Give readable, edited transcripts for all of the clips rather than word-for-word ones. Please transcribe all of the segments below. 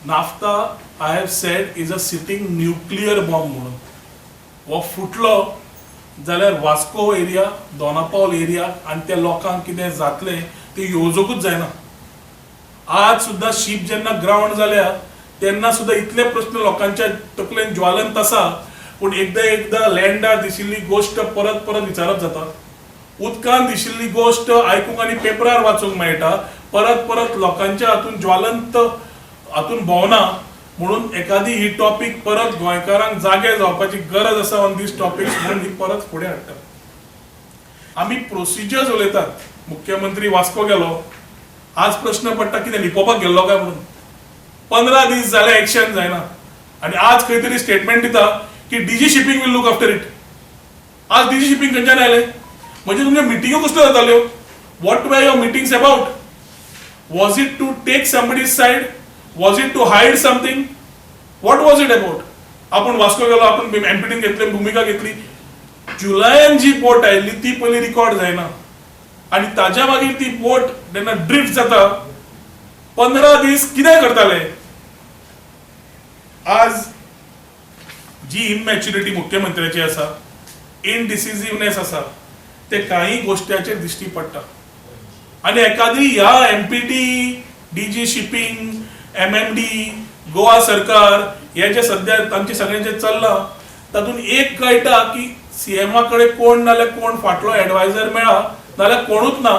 Naphtha I have said is a sitting nuclear bomb म्हणून वो फुटलो जाल्यार वास्को एरिया दोनापावल एरिया आणि त्या लोकांक कितें जातलें ते येवजोकूच जायना. आज सुद्धा शीप जेन्ना ग्राउंड जाल्या तेन्ना सुद्धा इतले प्रश्न लोकांच्या तकलेन ज्वालंत आसा, पूण एकदा लँडार दिशिल्ली गोष्ट परत परत विचारप जाता. उदकान दिशिल्ली गोष्ट आयकूंक आनी पेपरार वाचूंक मेळटा, परत परत लोकांच्या हातून ज्वालंत हातून भोंवना. म्हणून एखादी ही टॉपिक परत गोंयकारांक जागे जावपाची गरज आसा ऑन दीस टॉपिक्स म्हणून ही परत फुडें हाडटा. आमी प्रोसिजर्स उलयतात. मुख्यमंत्री वास्को गेलो, आज प्रश्न पडटा कितें लिपोवपाक गेल्लो काय म्हणून. 15 दीस जाले एक्शन जायना आणि आज खंय तरी स्टेटमेंट दिता की DG shipping will look after it. आज डीजी शिपिंग खंयच्यान आयले? म्हणजे तुमच्यो मिटिंगो कसल्यो जाताल्यो? What were your meetings about? Was it to take somebody's side? Was it to hide something? What was it about? आपण वास्को गेलो, आपण एमपीटीन घेतली, भूमिका घेतली. जुलयान जी बोट आयिल्ली ती पयली रिकॉर्ड जायना आणि ताज्या मागीर ती बोट जेन्ना ड्रिफ्ट जाता 15 दीस कितें करताले? आज जी इमॅच्युरिटी मुख्यमंत्र्याची आसा, इनडिसिसिव्हनेस आसा, ते काही गोष्टींचेर दिश्टी पडटा. आणि एखादी ह्या एमपीटी, डीजी शिपिंग, एमएमडी, गोवा सरकार हे जे सध्या तांचे सगळ्यांचे चल्लां तातूंत एक कळटा की सीएमा कडेन कोण नाल्यार कोण फाटलो एडवायझर मेळ्ळा नाल्यार कोणूच ना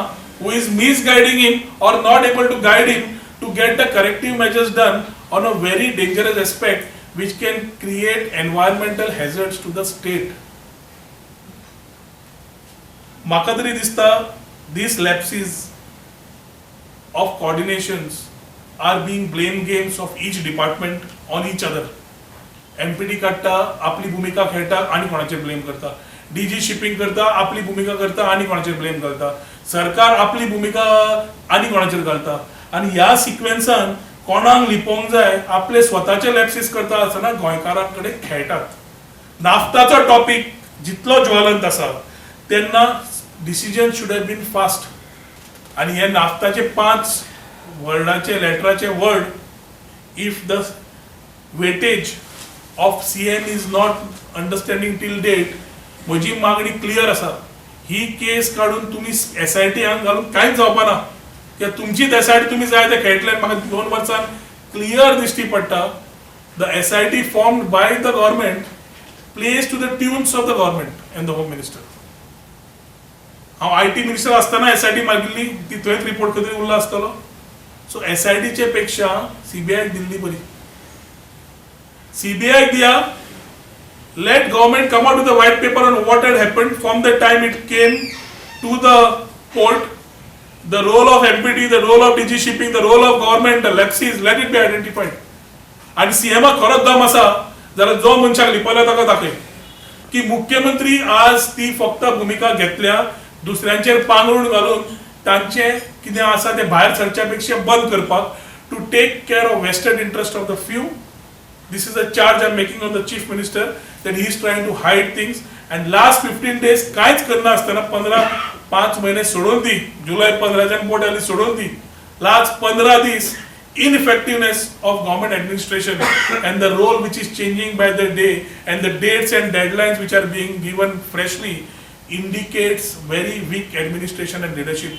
who is misguiding him or not able to guide him to get the corrective measures done on a very dangerous aspect which can create environmental hazards to the state. म्हाका तरी दिसता these lapses of coordinations are being blame games of each department on each other. Empty काडटा, आपली भूमिका खेळटा आणि कोणाचेर blame करता. डीजी शिपिंग करता, आपली भूमिका करता आणि कोणाचेर ब्लेम करता. सरकार आपली भूमिका आणि कोणाचेर घालता. आणि ह्या सिक्वेन्सान कोणाक लिपोवंक जाय आपले स्वताचे लॅप्सीस करता आसतना गोंयकारांकडे खेळटात. नाफ्ताचो टॉपिक जितलो ज्वलंत आसा तेन्ना decision should have been fast. आणि हे नाफ्ताचे 5 वर्डाचे लेटराचे word, if the weightage of CM is not understanding till date, म्हजी मागणी क्लियर आसा. ही केस काढून तुम्ही एसआयटी हांगा घालून कांयच जावपा ना. किंवा तुमचीच एसआयटी तुम्ही जाय ते खेळटले. म्हाका 2 वर्सां क्लियर दिश्टी पडटा the SIT formed by the government plays to the tunes of the government and the home minister. हांव आयटी मिनिस्टर आसतना एसआयटी मागिल्ली, ती थंयच रिपोर्ट कधी उरला आसतलो. सो एसआयटीचे पेक्षा सीबीआय दिल्ली बरी. CBI Diya, let government come out with a white paper on what had happened from the time it came to the port, the role of MPT, the role of DG shipping, the role of government, the lapses, let it be identified. आणि सीएमा खरोच दम आसा जाल्यार जो मनशाक लिपयला ताका दाखय की मुख्यमंत्री आज ती फक्त भूमिका घेतल्या दुसऱ्यांचेर पांगरून घालून तांचे कितें आसा ते भायर सरच्या पेक्षा बंद करपाक, to take care of vested interest of the few. This is a charge I'm making on the chief minister that he is trying to hide things. And last 15 days कांयच करना आसतना 5 महिने सोडून दी, जुलै 15 बोट आली सोडून दी. लास्ट 15 दीस ineffectiveness of government administration and the role which is changing by the day and the dates and deadlines which are being given freshly indicates very weak administration and leadership.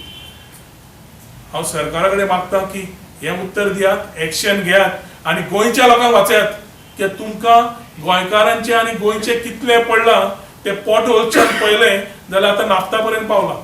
हांव सरकाराकडे मागता की हे उत्तर दियात, एक्शन घेयात आणि गोंयच्या लोकांक वाचयात की तुमकां गोंयकारांचे आणि गोंयचे कितले पडला ते पोट होलच्यान पयले जाल्यार आतां नाफ्ता पर्यंत पावला.